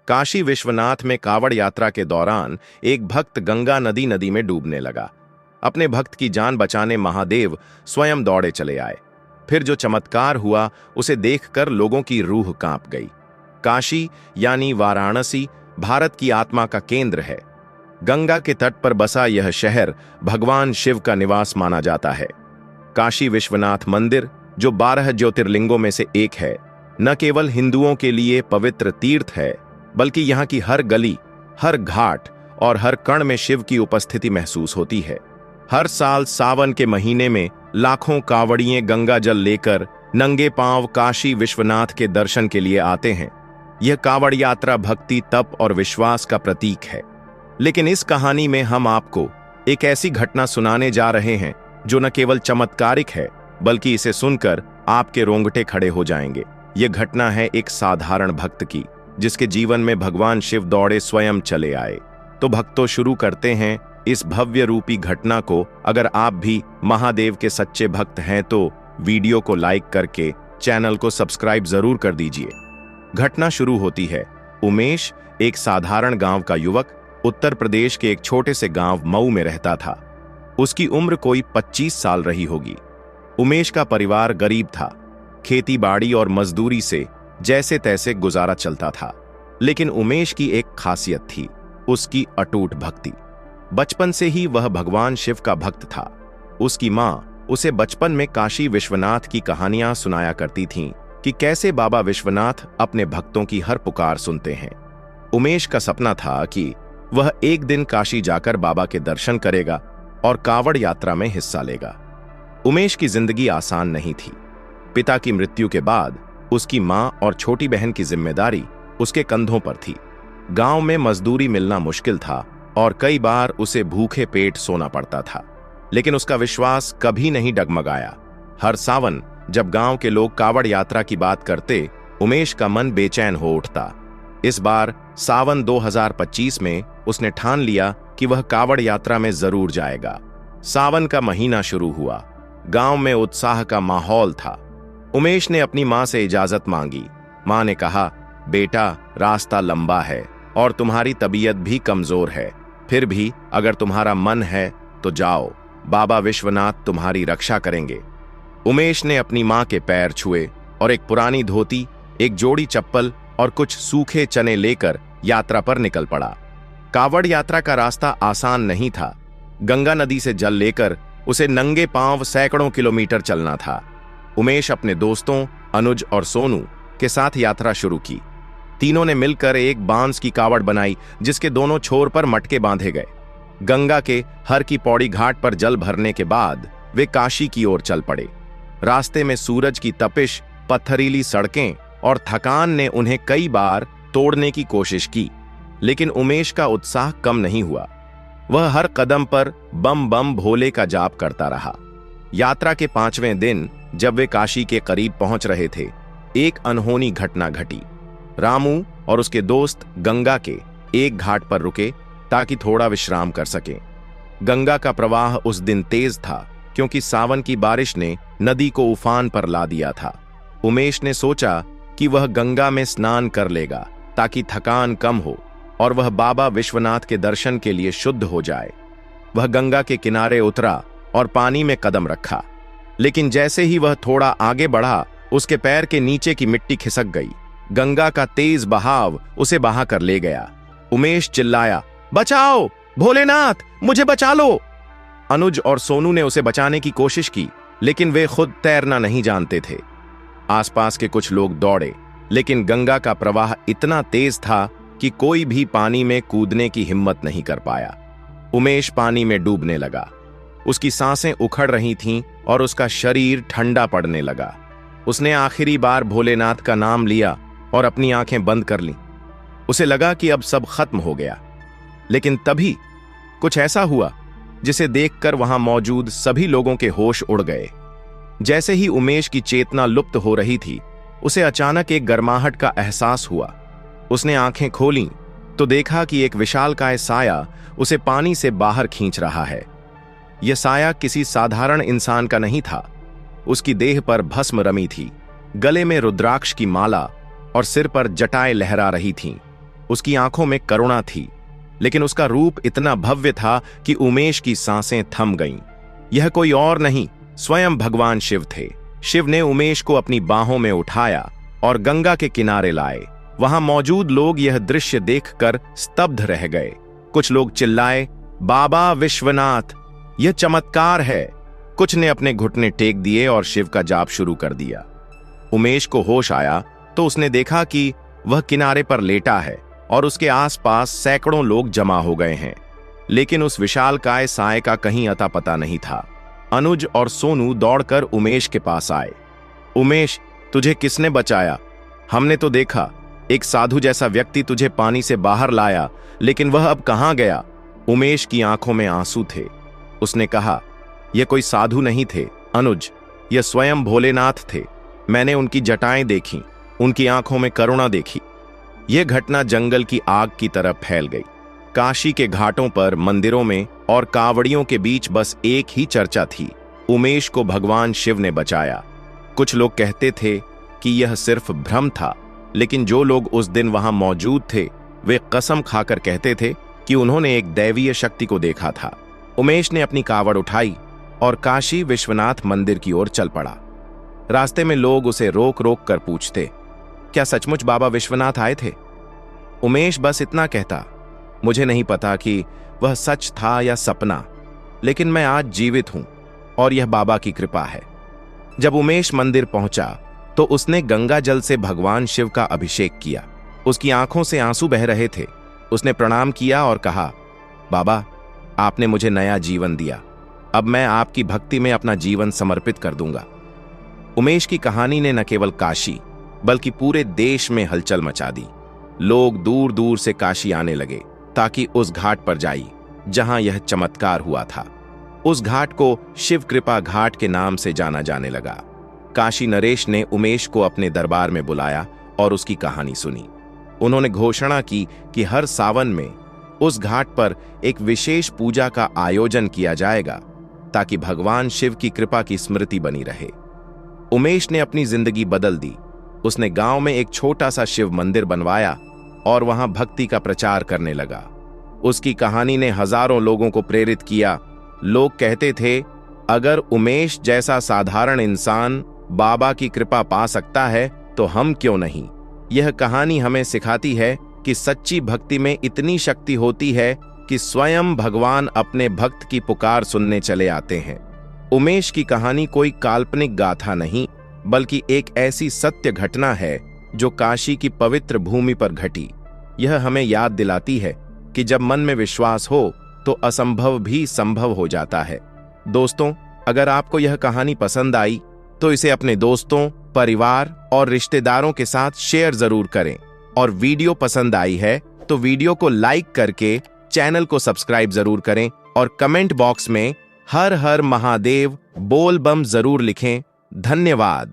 काशी विश्वनाथ में कावड़ यात्रा के दौरान एक भक्त गंगा नदी में डूबने लगा। अपने भक्त की जान बचाने महादेव स्वयं दौड़े चले आए। फिर जो चमत्कार हुआ उसे देखकर लोगों की रूह कांप गई। काशी यानी वाराणसी भारत की आत्मा का केंद्र है। गंगा के तट पर बसा यह शहर भगवान शिव का निवास माना जाता है। काशी विश्वनाथ मंदिर, जो 12 ज्योतिर्लिंगों में से एक है, न केवल हिंदुओं के लिए पवित्र तीर्थ है, बल्कि यहाँ की हर गली, हर घाट और हर कण में शिव की उपस्थिति महसूस होती है। हर साल सावन के महीने में लाखों कांवड़िए गंगा जल लेकर नंगे पांव काशी विश्वनाथ के दर्शन के लिए आते हैं। यह कांवड़ यात्रा भक्ति, तप और विश्वास का प्रतीक है। लेकिन इस कहानी में हम आपको एक ऐसी घटना सुनाने जा रहे हैं जो न केवल चमत्कारिक है, बल्कि इसे सुनकर आपके रोंगटे खड़े हो जाएंगे। यह घटना है एक साधारण भक्त की, जिसके जीवन में भगवान शिव दौड़े स्वयं चले आए। तो भक्तों, शुरू करते हैं इस भव्य रूपी घटना को। अगर आप भी महादेव के सच्चे भक्त हैं तो वीडियो को लाइक करके चैनल को सब्सक्राइब जरूर कर दीजिए। घटना शुरू होती है। उमेश, एक साधारण गांव का युवक, उत्तर प्रदेश के एक छोटे से गांव मऊ में रहता था। उसकी उम्र कोई 25 साल रही होगी। उमेश का परिवार गरीब था। खेती बाड़ी और मजदूरी से जैसे तैसे गुजारा चलता था। लेकिन उमेश की एक खासियत थी, उसकी अटूट भक्ति। बचपन से ही वह भगवान शिव का भक्त था। उसकी मां उसे बचपन में काशी विश्वनाथ की कहानियां सुनाया करती थीं कि कैसे बाबा विश्वनाथ अपने भक्तों की हर पुकार सुनते हैं। उमेश का सपना था कि वह एक दिन काशी जाकर बाबा के दर्शन करेगा और कावड़ यात्रा में हिस्सा लेगा। उमेश की जिंदगी आसान नहीं थी। पिता की मृत्यु के बाद उसकी मां और छोटी बहन की जिम्मेदारी उसके कंधों पर थी। गांव में मजदूरी मिलना मुश्किल था और कई बार उसे भूखे पेट सोना पड़ता था। लेकिन उसका विश्वास कभी नहीं डगमगाया। हर सावन जब गांव के लोग कावड़ यात्रा की बात करते, उमेश का मन बेचैन हो उठता। इस बार सावन 2025 में उसने ठान लिया कि वह कावड़ यात्रा में जरूर जाएगा। सावन का महीना शुरू हुआ। गांव में उत्साह का माहौल था। उमेश ने अपनी मां से इजाजत मांगी। मां ने कहा, बेटा, रास्ता लंबा है और तुम्हारी तबीयत भी कमजोर है। फिर भी अगर तुम्हारा मन है तो जाओ, बाबा विश्वनाथ तुम्हारी रक्षा करेंगे। उमेश ने अपनी मां के पैर छुए और एक पुरानी धोती, एक जोड़ी चप्पल और कुछ सूखे चने लेकर यात्रा पर निकल पड़ा। कावड़ यात्रा का रास्ता आसान नहीं था। गंगा नदी से जल लेकर उसे नंगे पांव सैकड़ों किलोमीटर चलना था। उमेश अपने दोस्तों अनुज और सोनू के साथ यात्रा शुरू की। तीनों ने मिलकर एक बांस की कावड़ बनाई, जिसके दोनों छोर पर मटके बांधे गए। गंगा के हर की पौड़ी घाट पर जल भरने के बाद वे काशी की ओर चल पड़े। रास्ते में सूरज की तपिश, पत्थरीली सड़कें और थकान ने उन्हें कई बार तोड़ने की कोशिश की, लेकिन उमेश का उत्साह कम नहीं हुआ। वह हर कदम पर बम बम भोले का जाप करता रहा। यात्रा के 5वें दिन जब वे काशी के करीब पहुंच रहे थे, एक अनहोनी घटना घटी। रामू और उसके दोस्त गंगा के एक घाट पर रुके ताकि थोड़ा विश्राम कर सकें। गंगा का प्रवाह उस दिन तेज था, क्योंकि सावन की बारिश ने नदी को उफान पर ला दिया था। उमेश ने सोचा कि वह गंगा में स्नान कर लेगा ताकि थकान कम हो और वह बाबा विश्वनाथ के दर्शन के लिए शुद्ध हो जाए। वह गंगा के किनारे उतरा और पानी में कदम रखा। लेकिन जैसे ही वह थोड़ा आगे बढ़ा, उसके पैर के नीचे की मिट्टी खिसक गई। गंगा का तेज बहाव उसे बहा कर ले गया। उमेश चिल्लाया, बचाओ, भोलेनाथ, मुझे बचा लो। अनुज और सोनू ने उसे बचाने की कोशिश की, लेकिन वे खुद तैरना नहीं जानते थे। आसपास के कुछ लोग दौड़े, लेकिन गंगा का प्रवाह इतना तेज था कि कोई भी पानी में कूदने की हिम्मत नहीं कर पाया। उमेश पानी में डूबने लगा। उसकी सांसें उखड़ रही थीं और उसका शरीर ठंडा पड़ने लगा। उसने आखिरी बार भोलेनाथ का नाम लिया और अपनी आंखें बंद कर लीं। उसे लगा कि अब सब खत्म हो गया। लेकिन तभी कुछ ऐसा हुआ जिसे देखकर वहां मौजूद सभी लोगों के होश उड़ गए। जैसे ही उमेश की चेतना लुप्त हो रही थी, उसे अचानक एक गर्माहट का एहसास हुआ। उसने आंखें खोलीं तो देखा कि एक विशालकाय साया उसे पानी से बाहर खींच रहा है। यह साया किसी साधारण इंसान का नहीं था। उसकी देह पर भस्म रमी थी, गले में रुद्राक्ष की माला और सिर पर जटाएं लहरा रही थीं। उसकी आंखों में करुणा थी, लेकिन उसका रूप इतना भव्य था कि उमेश की सांसें थम गईं। यह कोई और नहीं, स्वयं भगवान शिव थे। शिव ने उमेश को अपनी बाहों में उठाया और गंगा के किनारे लाए। वहां मौजूद लोग यह दृश्य देखकर स्तब्ध रह गए। कुछ लोग चिल्लाए, बाबा विश्वनाथ, यह चमत्कार है। कुछ ने अपने घुटने टेक दिए और शिव का जाप शुरू कर दिया। उमेश को होश आया तो उसने देखा कि वह किनारे पर लेटा है और उसके आसपास सैकड़ों लोग जमा हो गए हैं, लेकिन उस विशालकाय साय का कहीं अता पता नहीं था। अनुज और सोनू दौड़कर उमेश के पास आए। उमेश, तुझे किसने बचाया? हमने तो देखा एक साधु जैसा व्यक्ति तुझे पानी से बाहर लाया, लेकिन वह अब कहां गया? उमेश की आंखों में आंसू थे। उसने कहा, यह कोई साधु नहीं थे अनुज, यह स्वयं भोलेनाथ थे। मैंने उनकी जटाएं देखी, उनकी आंखों में करुणा देखी। यह घटना जंगल की आग की तरह फैल गई। काशी के घाटों पर, मंदिरों में और कावड़ियों के बीच बस एक ही चर्चा थी, उमेश को भगवान शिव ने बचाया। कुछ लोग कहते थे कि यह सिर्फ भ्रम था, लेकिन जो लोग उस दिन वहां मौजूद थे वे कसम खाकर कहते थे कि उन्होंने एक दैवीय शक्ति को देखा था। उमेश ने अपनी कावड़ उठाई और काशी विश्वनाथ मंदिर की ओर चल पड़ा। रास्ते में लोग उसे रोक रोक कर पूछते, क्या सचमुच बाबा विश्वनाथ आए थे? उमेश बस इतना कहता, मुझे नहीं पता कि वह सच था या सपना, लेकिन मैं आज जीवित हूं और यह बाबा की कृपा है। जब उमेश मंदिर पहुंचा तो उसने गंगा जल से भगवान शिव का अभिषेक किया। उसकी आंखों से आंसू बह रहे थे। उसने प्रणाम किया और कहा, बाबा, आपने मुझे नया जीवन दिया। अब मैं आपकी भक्ति में अपना जीवन समर्पित कर दूंगा। उमेश की कहानी ने न केवल काशी बल्कि पूरे देश में हलचल मचा दी। लोग दूर दूर से काशी आने लगे ताकि उस घाट पर जाई जहां यह चमत्कार हुआ था। उस घाट को शिव कृपा घाट के नाम से जाना जाने लगा। काशी नरेश ने उमेश को अपने दरबार में बुलाया और उसकी कहानी सुनी। उन्होंने घोषणा की कि हर सावन में उस घाट पर एक विशेष पूजा का आयोजन किया जाएगा ताकि भगवान शिव की कृपा की स्मृति बनी रहे। उमेश ने अपनी जिंदगी बदल दी। उसने गांव में एक छोटा सा शिव मंदिर बनवाया और वहां भक्ति का प्रचार करने लगा। उसकी कहानी ने हजारों लोगों को प्रेरित किया। लोग कहते थे, अगर उमेश जैसा साधारण इंसान बाबा की कृपा पा सकता है तो हम क्यों नहीं। यह कहानी हमें सिखाती है कि सच्ची भक्ति में इतनी शक्ति होती है कि स्वयं भगवान अपने भक्त की पुकार सुनने चले आते हैं। उमेश की कहानी कोई काल्पनिक गाथा नहीं, बल्कि एक ऐसी सत्य घटना है जो काशी की पवित्र भूमि पर घटी। यह हमें याद दिलाती है कि जब मन में विश्वास हो तो असंभव भी संभव हो जाता है। दोस्तों, अगर आपको यह कहानी पसंद आई तो इसे अपने दोस्तों, परिवार और रिश्तेदारों के साथ शेयर जरूर करें। और वीडियो पसंद आई है तो वीडियो को लाइक करके चैनल को सब्सक्राइब जरूर करें और कमेंट बॉक्स में हर हर महादेव बोल बम जरूर लिखें। धन्यवाद।